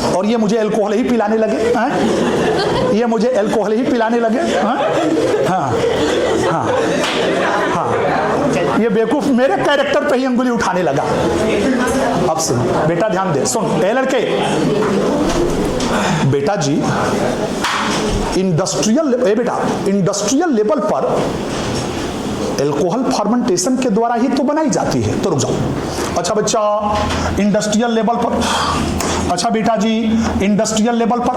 और ये मुझे अल्कोहल ही पिलाने लगे। हाँ? ये मुझे अल्कोहल ही पिलाने लगे। हाँ हाँ हाँ हाँ, ये बेवकूफ मेरे कैरेक्टर पे ही अंगुली उठाने लगा। अब सुन बेटा, ध्यान दे, सुन। ए लड़के, बेटा जी इंडस्ट्रियल लेवल पर एल्कोहल फर्मेंटेशन के द्वारा ही तो बनाई जाती है। तो रुक जाओ। अच्छा बच्चा, इंडस्ट्रियल लेवल पर, अच्छा बेटा जी इंडस्ट्रियल लेवल पर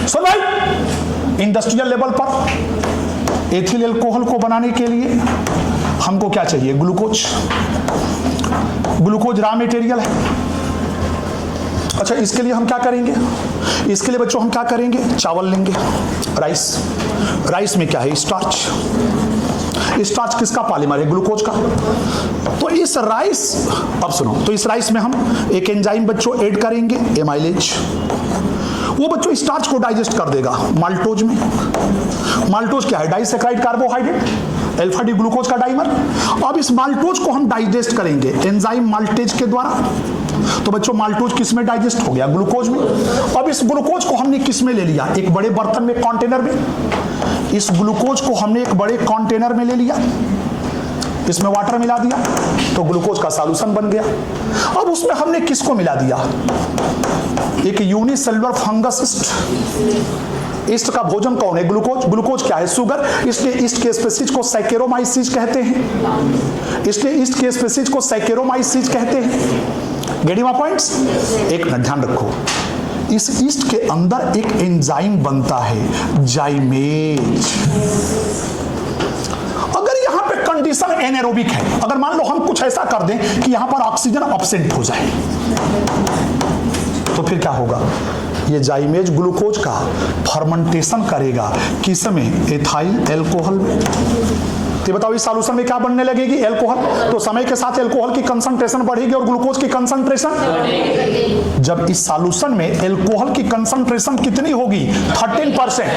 सुन भाई, इंडस्ट्रियल लेवल पर एथिल एल्कोहल को बनाने के लिए हमको क्या चाहिए? ग्लूकोज। ग्लूकोज रॉ मटेरियल है। अच्छा, इसके लिए हम क्या करेंगे? इसके लिए बच्चों हम क्या करेंगे? चावल लेंगे, राइस। राइस में क्या है? स्टार्च। स्टार्च किसका पॉलीमर है? ग्लूकोज का। तो इस राइस, अब सुनो, तो इस राइस में हम एक एंजाइम बच्चों ऐड करेंगे, एमाइलेज। वो बच्चों स्टार्च को डाइजेस्ट कर देगा माल्टोज में। माल्टोज क्या है? Disaccharide carbohydrate, alpha D glucose का डाइमर। अब इस माल्टोज को हम डाइजेस्ट करेंगे एंजाइम माल्टेज के द्वारा। तो बच्चों माल्टोज किस में डाइजेस्ट हो गया? ग्लूकोज में। अब इस ग्लूकोज को हमने किस में ले लिया? एक बड़े बर्तन में, कंटेनर में। इस ग्लूकोज को हमने एक बड़े कंटेनर में ले लिया, इसमें वाटर मिला दिया तो ग्लूकोज का सॉल्यूशन बन गया। अब उसमें हमने किसको मिला दिया? एक यूनिसेलुलर फंगस ईस्ट। ईस्ट का भोजन कौन है? ग्लूकोज। ग्लूकोज क्या है? शुगर। इसलिए ईस्ट के स्पीशीज को सैकेरोमाइसीज कहते हैं। इसलिए ईस्ट के स्पीशीज को सैकेरोमाइसीज कहते हैं। Getting my points? एक मिनट ध्यान रखो, इस ईस्ट के अंदर एक एंजाइम बनता है जाइमेज। अगर यहां पे कंडीशन एनारोबिक है, अगर मान लो हम कुछ ऐसा कर दें कि यहां पर ऑक्सीजन एब्सेंट हो जाए, तो फिर क्या होगा? ये जाइमेज ग्लूकोज का फर्मेंटेशन करेगा किसमें? एथाइल अल्कोहल में। तो बताओ इस सॉल्यूशन में क्या बनने लगेगी? अल्कोहल। तो समय के साथ अल्कोहल की कंसंट्रेशन बढ़ेगी और ग्लूकोज की कंसंट्रेशन। जब इस सॉल्यूशन में अल्कोहल की कंसंट्रेशन कितनी होगी? 13%,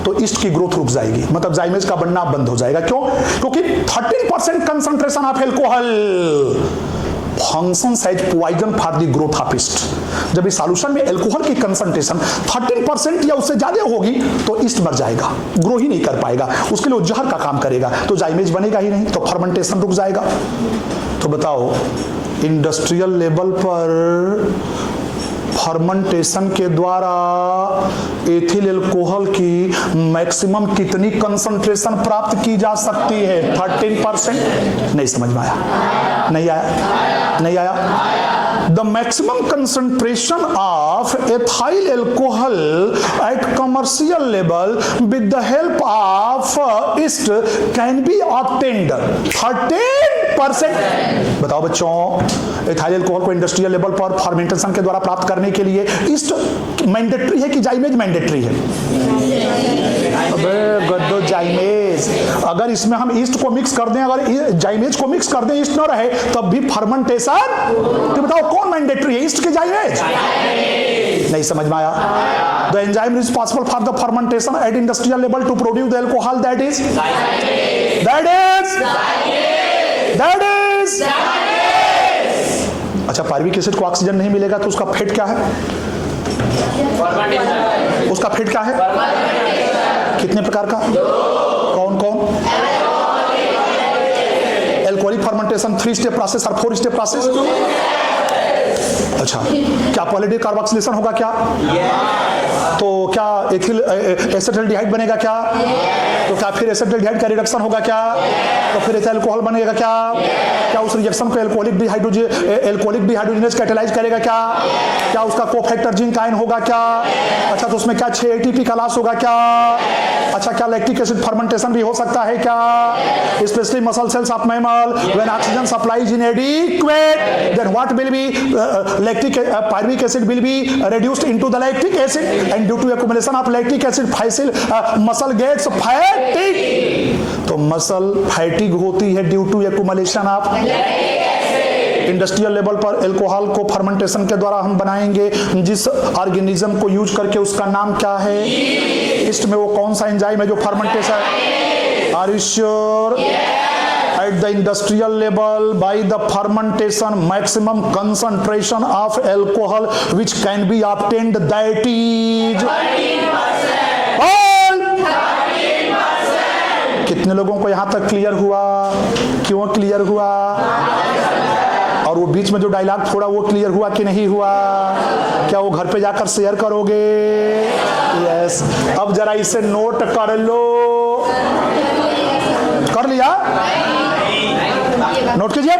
तो ईस्ट की ग्रोथ रुक जाएगी, मतलब जाइमेज का बनना बंद हो जाएगा। क्यों? क्योंकि 13% concentration of alcohol functions as poison for the growth of yeast. जब इस सॉल्यूशन में अल्कोहल की कंसंट्रेशन 13% या उससे ज्यादा होगी तो ईस्ट मर जाएगा, ग्रो ही नहीं कर पाएगा, उसके लिए वो जहर का काम करेगा, तो जाइमेज बनेगा ही नहीं, तो फर्मेंटेशन रुक जाएगा। तो बताओ इंडस्ट्रियल लेवल पर फर्मेंटेशन के द्वारा एथिल अल्कोहल की मैक्सिमम कितनी कंसंट्रेशन प्राप्त की जा सकती है? 13%। नहीं समझ में आया? नहीं आया? नहीं आया? The maximum concentration of ethyl alcohol at commercial level with the help of yeast can be obtained 13%। बताओ बच्चों, एथाइल अल्कोहल को इंडस्ट्रियल लेवल पर फर्मेंटेशन के द्वारा प्राप्त करने के लिए ईस्ट मैंडेटरी है कि जाइमेज मैंडेटरी है? अबे गद्दो जाइमेज। अगर इसमें हम ईस्ट को मिक्स कर दें, अगर जाइमेज को मिक्स कर दें, ईस्ट ना रहे तब भी फर्मेंटेशन। तो बताओ कौन मैंडेटरी है, ईस्ट के जाइमेज? नहीं समझ में आया? The enzyme is possible for the fermentation at industrial level to produce the alcohol that is अच्छा, पायरुविक एसिड को ऑक्सीजन नहीं मिलेगा तो उसका फेट क्या है? उसका फेट क्या है? कितने प्रकार का? कौन कौन? एल्कोहलिक फर्मेंटेशन 3 स्टेप प्रोसेस और 4 स्टेप प्रोसेस। अच्छा, क्या पॉलीडेट कार्बोक्सिलेशन होगा क्या? तो क्या एथिल एसिटाल्डिहाइड बनेगा क्या? तो क्या फिर एसिटाल्डिहाइड का रिडक्शन होगा क्या? तो फिर एथिल अल्कोहल बनेगा क्या? क्या उस रिएक्शन को एल्कोहलिक डिहाइड्रोजनेज कैटेलाइज करेगा क्या? क्या उसका कोफैक्टर जिंक-आयन होगा क्या? अच्छा, तो उसमें क्या 6 एटीपी का लॉस होगा क्या? अच्छा, क्या लैक्टिक एसिड फर्मेंटेशन भी हो सकता है क्या? Specially muscle cells of mammal when oxygen supply is inadequate then what will be lactic pyruvic acid will be reduced into the lactic acid and due to accumulation of lactic acid muscle gets fatigue। तो मसल फैटिग होती है due to accumulation of industrial level पर अल्कोहल को फर्मेंटेशन के द्वारा हम बनाएंगे जिस ऑर्गेनिज्म को यूज करके, उसका नाम क्या है? ईस्ट में वो कौन सा एंजाइम है जो fermentation? Are you sure? At the industrial level, by the fermentation, maximum concentration of alcohol which can be obtained, that is 13%। कितने लोगों को यहां तक क्लियर हुआ? क्यों क्लियर हुआ? और वो बीच में जो डायलॉग थोड़ा वो क्लियर हुआ कि नहीं हुआ? क्या वो घर पे जाकर शेयर करोगे? यस। अब जरा इसे नोट कर लो। कर लिया? नोट कीजिए।